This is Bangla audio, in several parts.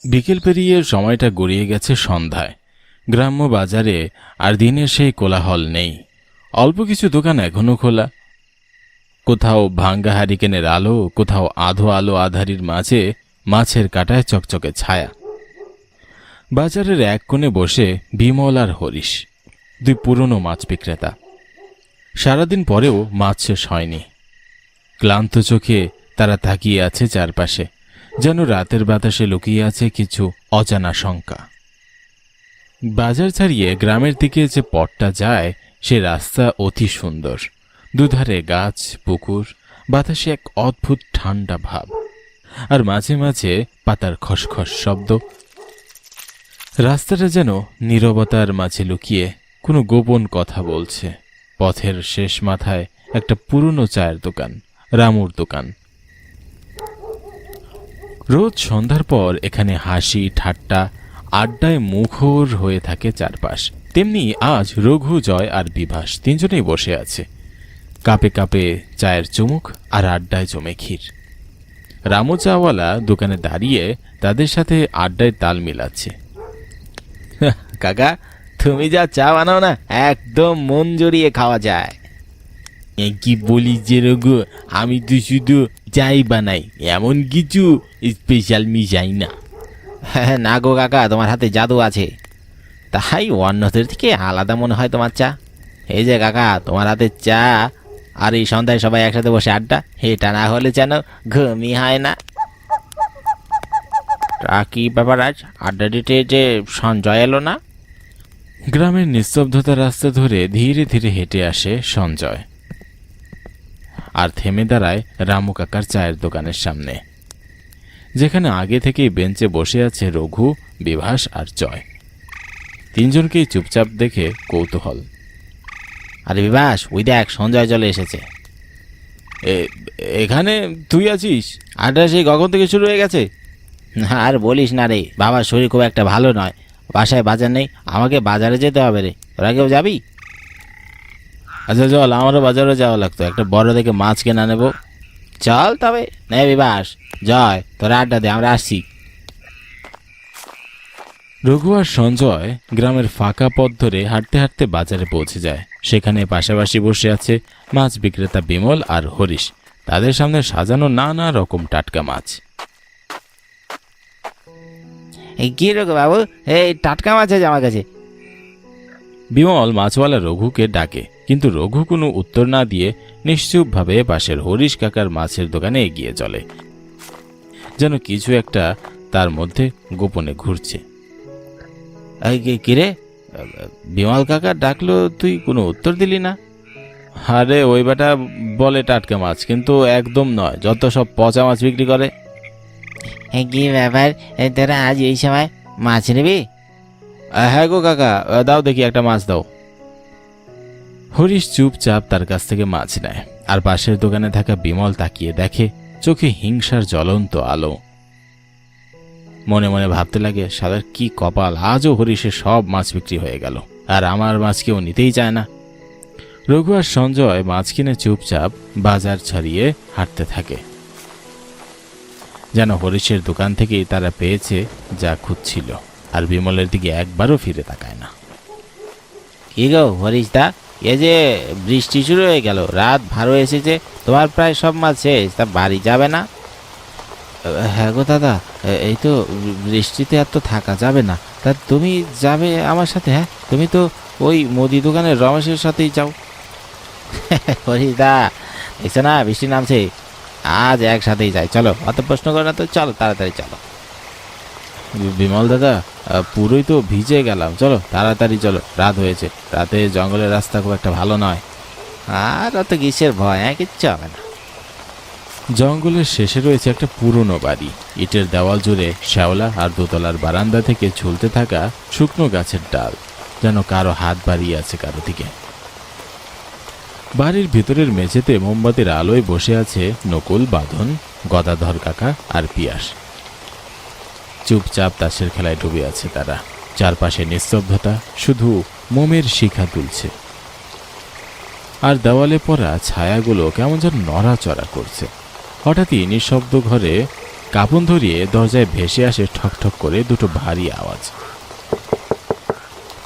বিকেল পেরিয়ে সময়টা গড়িয়ে গেছে সন্ধ্যায়। গ্রাম্য বাজারে আর দিনের সেই কোলাহল নেই। অল্প কিছু দোকান এখনো খোলা। কোথাও ভাঙ্গা হারিকেনের আলো, কোথাও আধো আলো আধারির মাঝে মাছের কাঁটায় চকচকে ছায়া। বাজারের এক কোণে বসে বিমল আর হরিশ, দুই পুরনো মাছ বিক্রেতা। সারাদিন পরেও মাছ শেষ হয়নি। ক্লান্ত চোখে তারা তাকিয়ে আছে চারপাশে, যেন রাতের বাতাসে লুকিয়ে আছে কিছু অজানা শঙ্কা। বাজার ছাড়িয়ে গ্রামের দিকে যে পথটা যায় সে রাস্তা অতি সুন্দর। দুধারে গাছ, পুকুর, বাতাসে এক অদ্ভুত ঠান্ডা ভাব, আর মাঝে মাঝে পাতার খসখস শব্দ। রাস্তাটা যেন নীরবতার মাঝে লুকিয়ে কোনো গোপন কথা বলছে। পথের শেষ মাথায় একটা পুরনো চায়ের দোকান, রামুর দোকান। রোজ সন্ধ্যার পর এখানে হাসি ঠাট্টা আড্ডায় মুখর হয়ে থাকে চারপাশ। তেমনি আজ রঘু, জয় আর বিভাস তিনজনেই বসে আছে। কাপে কাপে চায়ের চুমুক আর আড্ডায় জমে ক্ষীর। রামু চাওয়ালা দোকানে দাঁড়িয়ে তাদের সাথে আড্ডায় তাল মিলাচ্ছে। কাকা, তুমি যা চা বানাও না, একদম মন জড়িয়ে খাওয়া যায়। কি বলি যে রঘু, আমি তো শুধু চাই বানাই, এমন কিছু স্পেশাল মিশাই না। হ্যাঁ না গো কাকা, তোমার হাতে জাদু আছে, তাই অন্যদের থেকে আলাদা মনে হয় তোমার চা। এই যে কাকা, তোমার হাতে চা আর এই সন্ধ্যায় সবাই একসাথে বসে আড্ডা, এটা না হলে যেন ঘুমই হয় না। তা কি ব্যাপার, আজ আড্ডা দিতে যে সঞ্জয় এলো না? গ্রামের নিস্তব্ধতা রাস্তা ধরে ধীরে ধীরে হেঁটে আসে সঞ্জয়, আর থেমে দাঁড়ায় রামু কাকার চায়ের দোকানের সামনে, যেখানে আগে থেকেই বেঞ্চে বসে আছে রঘু, বিভাস আর জয়। তিনজনকেই চুপচাপ দেখে কৌতূহল। আরে বিভাস, ওই দেখ সঞ্জয় চলে এসেছে। এখানে তুই আছিস? আড্ডা সেই কখন থেকে শুরু হয়ে গেছে। আর বলিস না রে, বাবার শরীর খুব একটা ভালো নয়, বাসায় বাজার নেই, আমাকে বাজারে যেতে হবে রে। তোরা কেউ যাবি? আচ্ছা চল, আমারও বাজারে যাওয়া লাগতো, একটা বড় দেখে মাছ কেনা নেব। চল তবে। নে বিভাস, জয়, তোরা আড্ডা দে, আমরা আসছি। রঘু আর সঞ্জয় গ্রামের ফাঁকা পথ ধরে হাঁটতে হাঁটতে বাজারে পৌঁছে যায়। সেখানে পাশাপাশি বসে আছে মাছ বিক্রেতা বিমল আর হরিশ। তাদের সামনে সাজানো নানা রকম টাটকা মাছ। এই কি রঘু বাবু, এই টাটকা মাছ আছে আমার কাছে। বিমল মাছওয়ালা রঘুকে ডাকে, কিন্তু রঘু কোনো উত্তর না দিয়ে নিশ্চুপভাবে পাশের হরিশ কাকার মাছের দোকানে এগিয়ে চলে, যেন কিছু একটা তার মধ্যে গোপনে ঘুরছে। কিরে, বিমল কাকা ডাকলো, তুই কোনো উত্তর দিলি না? আরে ওই বেটা বলে টাটকা মাছ, কিন্তু একদম নয়, যত সব পচা মাছ বিক্রি করে। কি ব্যাপার, তোরা আজ এই সময় মাছ নেবি? হ্যাঁ গো কাকা, দাও দেখি একটা মাছ দাও। হরিশ চুপচাপ তার কাছ থেকে মাছ নেয়, আর পাশের দোকানে থাকা বিমল তাকিয়ে দেখে, চোখে হিংসার জ্বলন্ত আলো। মনে মনে ভাবতে লাগে, শালার কি কপাল, আজও হরিশের সব মাছ বিক্রি হয়ে গেল, আর আমার মাছ কেউ নিতেই চায় না। রঘু আর সঞ্জয় মাছ কিনে চুপচাপ বাজার ছাড়িয়ে হাঁটতে থাকে, যেন হরিশের দোকান থেকেই তারা পেয়েছে যা খুঁজছিল, আর বিমলের দিকে একবারও ফিরে তাকায় না। কি গো হরিশ দা, এ যে বৃষ্টি শুরু হয়ে গেল, রাত ভালো এসেছে, তোমার প্রায় সব মাছ শেষ, তা বাড়ি যাবে না? হ্যাঁ গো দাদা, এই তো বৃষ্টিতে আর তো থাকা যাবে না, তা তুমি যাবে আমার সাথে? হ্যাঁ, তুমি তো ওই মুদি দোকানের রমেশের সাথেই যাও। হরিশ দা, দেখছো না বৃষ্টি নামছে, আজ একসাথেই যাই, চলো, অত প্রশ্ন করো না তো, চলো তাড়াতাড়ি চলো। বিমল দাদা, পুরোই তো ভিজে গেলাম, চলো তাড়াতাড়ি চলো, রাত হয়েছে, রাতে জঙ্গলের রাস্তা খুব একটা ভালো নয়। আর অত কিসের ভয়, কিচ্ছু হবে না। জঙ্গলের শেষে রয়েছে একটা পুরনো বাড়ি। ইটের দেওয়াল জুড়ে শ্যাওলা, আর দোতলার বারান্দা থেকে ঝুলতে থাকা শুকনো গাছের ডাল, যেন কারো হাত বাড়িয়ে আছে কারো দিকে। বাড়ির ভিতরের মেঝেতে মোমবাতির আলোয় বসে আছে নকুল, বাঁধন, গদাধর কাকা আর পিয়াস। চুপচাপ তাসের খেলায় ডুবে আছে তারা। চারপাশে নিস্তব্ধতা, শুধু মোমের শিখা তুলছে, আর দেওয়ালে পড়া ছায়াগুলো কেমন যেন নড়াচড়া করছে। হঠাৎই নিঃশব্দ ঘরে কাপন ধরিয়ে দরজায় ভেসে আসে ঠক ঠক করে দুটো ভারী আওয়াজ।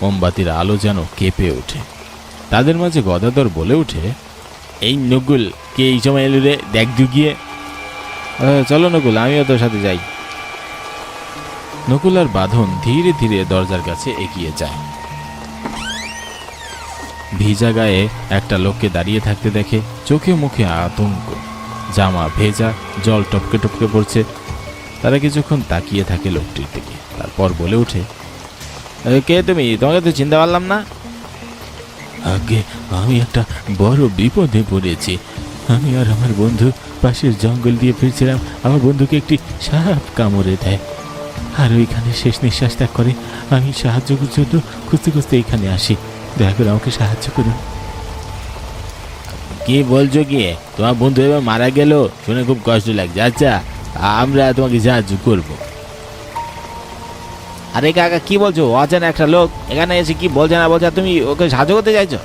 মোমবাতির আলো যেন কেঁপে ওঠে। তাদের মাঝে গদাধর বলে ওঠে, এই নকুল, কে এই সময় এলো রে, দেখ গিয়ে। চলো নকুল, আমিও তোর সাথে যাই। নকুল আর বাঁধন ধীরে ধীরে দরজার কাছে এগিয়ে যায়। ভিজা গায়ে একটা লোককে দাঁড়িয়ে থাকতে দেখে চোখে মুখে আতঙ্ক, জামা ভেজা, জল টপকে টপকে পড়ছে। তারা কিছুক্ষণ তাকিয়ে থাকে লোকটির দিকে, তারপর বলে ওঠে, কে তুমি? তোমাকে তো চিনতে পারলাম না। আগে আমি একটা বড় বিপদে পড়েছি। আমি আর আমার বন্ধু পাশের জঙ্গল দিয়ে ফিরছিলাম। আমার বন্ধুকে একটি সাপ কামড়ে দেয়, আর ওইখানে শেষ নিঃশ্বাস ত্যাগ করে। আমি সাহায্যের জন্য খুঁজতে খুঁজতে এখানে আসি। দয়া করে আমাকে সাহায্য করুন। কি বলছো কি? তোমার বন্ধু এবার মারা গেল, শুনে খুব কষ্ট লাগছে। আচ্ছা, আমরা তোমাকে সাহায্য করবো। আরে কাকা, কি বলছো? অচেনা একটা লোক এখানে এসে কি বলছে না বলছে, তুমি ওকে সাহায্য করতে চাইছো?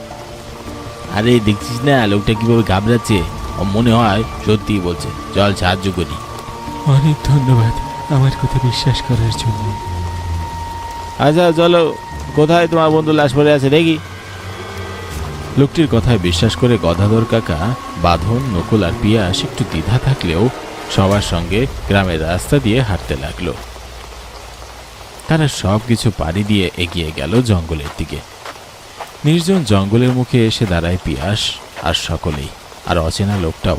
আরে দেখছিস না লোকটা কিভাবে ঘাবড়াচ্ছে, ও মনে হয় সত্যি বলছে। চল সাহায্য করি। অনেক ধন্যবাদ আমার কথা বিশ্বাস করার জন্য। আচ্ছা চলো, কোথায় তোমার বন্ধু লাশ পড়ে আছে দেখি। লোকটির কথায় বিশ্বাস করে গদাধর কাকা, বাঁধন, নকুল আর পিয়াস একটু দ্বিধা থাকলেও সবার সঙ্গে গ্রামের রাস্তা দিয়ে হাঁটতে লাগলো। তারা সব কিছু পাড়ি দিয়ে এগিয়ে গেল জঙ্গলের দিকে। নির্জন জঙ্গলের মুখে এসে দাঁড়ায় পিয়াস আর সকলেই, আর অচেনা লোকটাও।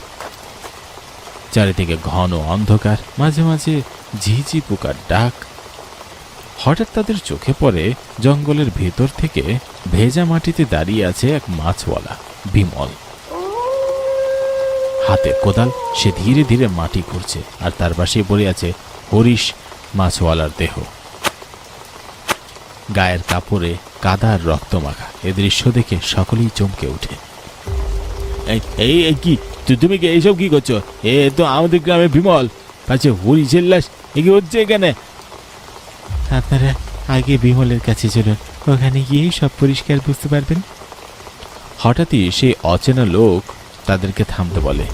চারিদিকে ঘন অন্ধকার, মাঝে মাঝে ঝিঝি পোকার ডাক। হঠাৎ তাদের চোখে পড়ে জঙ্গলের ভেতর থেকে ভেজা মাটিতে দাঁড়িয়ে আছে এক মাছওয়ালা, বিমল। হাতে কোদাল, সে ধীরে ধীরে মাটি খুঁড়ছে, আর তার পাশে পড়ে আছে হরিশ, মাছওয়ালার দেহ। গায়ের কাপড়ে কাদার রক্ত মাখা। এ দৃশ্য দেখে সকলেই চমকে ওঠে। এই কি তুমি কি এইসব কি করছো? এ তো আমাদের গ্রামে বিমল, পাচ্ছে হরিশের লাশ। এ কি হচ্ছে এখানে? আপনারা আগে বিমলের কাছে চলুন, ওখানে গিয়ে সব পরিষ্কার বুঝতে পারবেন। হঠাৎই সেই অচেনা লোক তাদেরকে থামতে বলে।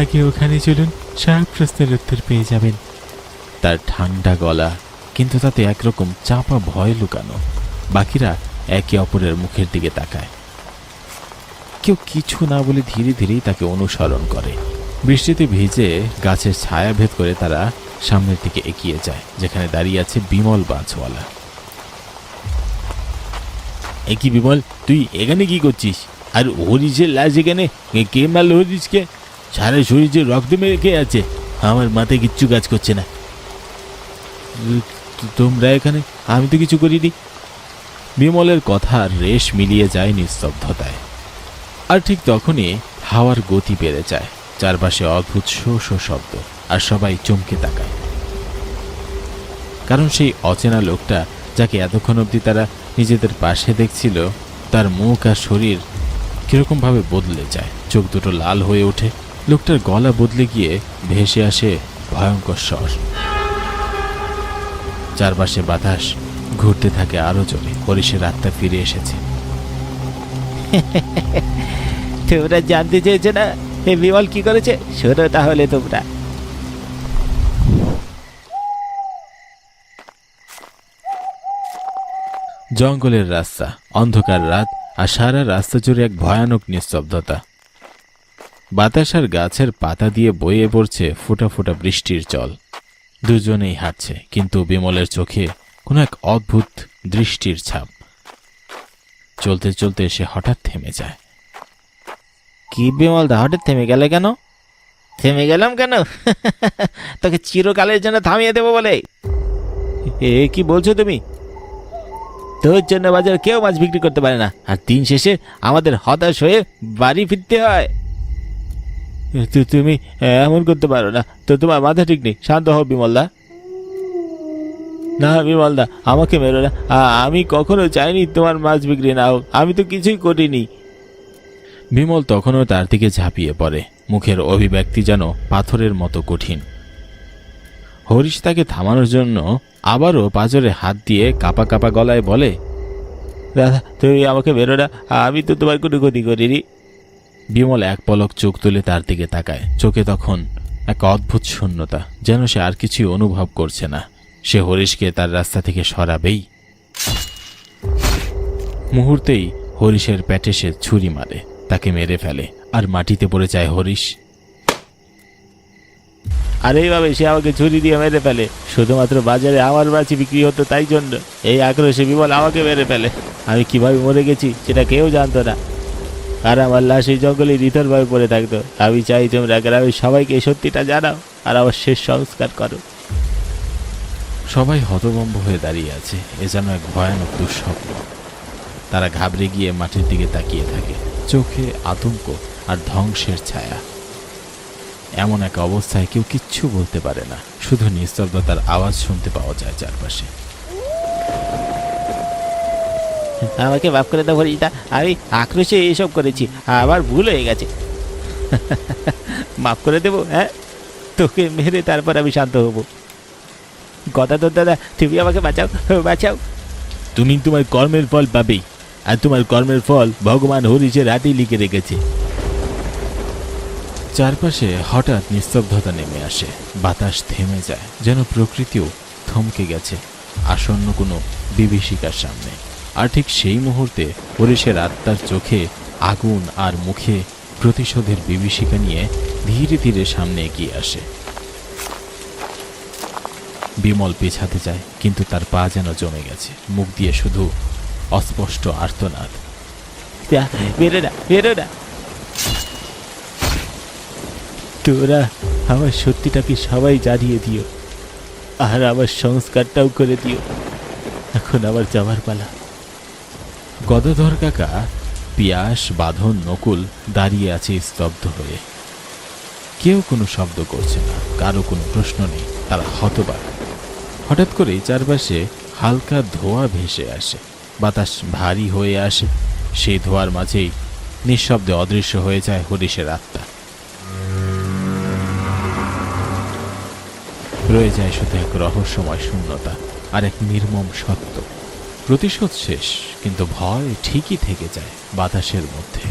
আগে ওখানে চলুন, সব প্রশ্নের উত্তর পেয়ে যাবেন। তার ঠান্ডা গলা, কিন্তু তাতে একরকম চাপা ভয় লুকানো। বাকিরা একে অপরের মুখের দিকে তাকায়। কেউ কিছু না বলে ধীরে ধীরেই তাকে অনুসরণ করে। বৃষ্টিতে ভিজে গাছের ছায়া ভেদ করে তারা সামনের দিকে এগিয়ে যায়, যেখানে দাঁড়িয়ে আছে বিমল মাছওয়ালা। এ কি বিমল, তুই এখানে কি করছিস? আর হরিশের লাশ এখানে? কে মারল হরিশকে? সারা শরীরে রক্ত মেখে আছে, আমার মাথায় কিচ্ছু কাজ করছে না। তোমরা এখানে? আমি তো কিছু করিনি। বিমলের কথা রেশ মিলিয়ে যায় নিস্তব্ধতায়। আর ঠিক তখনই হাওয়ার গতি বেড়ে যায়, চারপাশে অদ্ভুত শো শো শব্দ, আর সবাই চমকে তাকায়। কারণ সেই অচেনা লোকটা, যাকে এতক্ষণ অবধি তারা নিজেদের পাশে দেখছিল, তার মুখ আর শরীর কিরকম ভাবে বদলে যায়। চোখ দুটো লাল হয়ে ওঠে, লোকটার গলা বদলে গিয়ে ভেসে আসে ভয়ঙ্কর স্বর। চারপাশে বাতাস ঘুরতে থাকে আরো জোরে। হরিশের আত্মা ফিরে এসেছে। তোমরা জানতে চেয়েছো না এ বিমল কি করেছে? শোনো তাহলে তোমরা। জঙ্গলের রাস্তা, অন্ধকার রাত, আর সারা রাস্তা জুড়ে এক ভয়ানক নিস্তব্ধতা। বাতাস আর গাছের পাতা দিয়ে বয়ে পড়ছে ফোঁটা ফোঁটা বৃষ্টির জল। দুজনেই হাঁটছে, কিন্তু বিমলের চোখে কোনো এক অদ্ভুত দৃষ্টির ছাপ। চলতে চলতে সে হঠাৎ থেমে যায়। কি বিমল দা, হঠাৎ থেমে গেলে কেন? থেমে গেলাম কেন? তোকে চিরকালের জন্য থামিয়ে দেবো বলে? এ কি বলছো তুমি? তোর জন্য বাজারে কেউ মাছ বিক্রি করতে পারে না, আর দিন শেষে আমাদের হতাশ হয়ে বাড়ি ফিরতে হয়। তুমি এমন করতে পারো না, তো তোমার মাথা ঠিক নেই। শান্ত হও বিমলদা। না বিমলদা, আমাকে মেরো না। আমি কখনো চাইনি তোমার মাছ বিক্রি না হোক। আমি তো কিছুই করিনি। বিমল তখনও তার দিকে ঝাঁপিয়ে পড়ে, মুখের অভিব্যক্তি যেন পাথরের মতো কঠিন। হরিশ তাকে থামানোর জন্য আবারও পাঁজরে হাত দিয়ে কাপা কাপা গলায় বলে, দাদা তুমি আমাকে মেরো না, আমি তো তোমার কোনো ক্ষতি করিনি। বিমল এক পলক চোখ তুলে তার দিকে তাকায়। চোখে তখন এক অদ্ভুত শূন্যতা, যেন সে আর কিছুই অনুভব করছে না। সে হরিশকে তার রাস্তা থেকে সরাবেই। মুহূর্তেই হরিশের পেটে সে ছুরি মারে, তাকে মেরে ফেলে, আর মাটিতে পড়ে যায় হরিশ। আর এইভাবে সে আমাকে ছুরি দিয়ে মেরে ফেলে, শুধুমাত্র বাজারে আমার মাছি বিক্রি হতো তাই জন্য। এই আক্রোশে বিমল আমাকে মেরে ফেলে। আমি কিভাবে মরে গেছি সেটা কেউ জানতো না, আর আমার লাশ এই জঙ্গলে নিথরভাবে পড়ে থাকতো। আমি চাই তোমরা গ্রামের সবাইকে এই সত্যিটা জানাও আর আমার শেষ সংস্কার করো। সবাই হতভম্ব হয়ে দাঁড়িয়ে আছে। এ যেন এক ভয়ানক দুঃস্বপ্ন। তারা ঘাবড়ে গিয়ে মাটির দিকে তাকিয়ে থাকে, চোখে আতঙ্ক আর ধ্বংসের ছায়া। এমন এক অবস্থায় কেউ কিচ্ছু বলতে পারে না, শুধু নিস্তব্ধতার আওয়াজ শুনতে পাওয়া যায় চারপাশে। আমাকে মাফ করে দাও হরিদা, আমি আক্রোশে এইসব করেছি, আবার ভুল হয়ে গেছে। মাফ করে দেবো? হ্যাঁ, তোকে মেরে তারপর আমি শান্ত হব। কথা তোর দাদা, তুমি আমাকে বাঁচাও, বাঁচাও। তুমি তোমার কর্মের ফল পাবেই, আর তোমার কর্মের ফল ভগবান হরিশের হাতেই লিখে রেখেছে। চারপাশে হঠাৎ নিস্তব্ধতা নেমে আসে, বাতাস থেমে যায়, যেন প্রকৃতিও থমকে গেছে আসন্ন কোনো বিভীষিকার সামনে। আর ঠিক সেই মুহূর্তে হরিশের আত্মার চোখে আগুন আর মুখে প্রতিশোধের বিভীষিকা নিয়ে ধীরে ধীরে সামনে এগিয়ে আসে। বিমল পেছাতে যায়, কিন্তু তার পা যেন জমে গেছে, মুখ দিয়ে শুধু অস্পষ্ট আর্তনাদ। বেরো না, বেরো না। তোরা আমার সত্যিটাকে সবাই জানিয়ে দিও, আর আমার সংস্কারটাও করে দিও। এখন আবার যাবার পালা। গদাধর কাকা, পিয়াস, বাঁধন, নকুল দাঁড়িয়ে আছে স্তব্ধ হয়ে। কেউ কোনো শব্দ করছে না, কারো কোনো প্রশ্ন নেই, তারা হতবাক। হঠাৎ করে চারপাশে হালকা ধোঁয়া ভেসে আসে, বাতাস ভারী হয়ে আসে। সেই ধোঁয়ার মাঝেই নিঃশব্দে অদৃশ্য হয়ে যায় হরিশের আত্মা। রয়ে যায় শুধু এক রহস্যময় শূন্যতা আর এক নির্মম সত্য। প্রতিশোধ শেষ, কিন্তু ভয় ঠিকই থেকে যায় বাতাসের মধ্যে।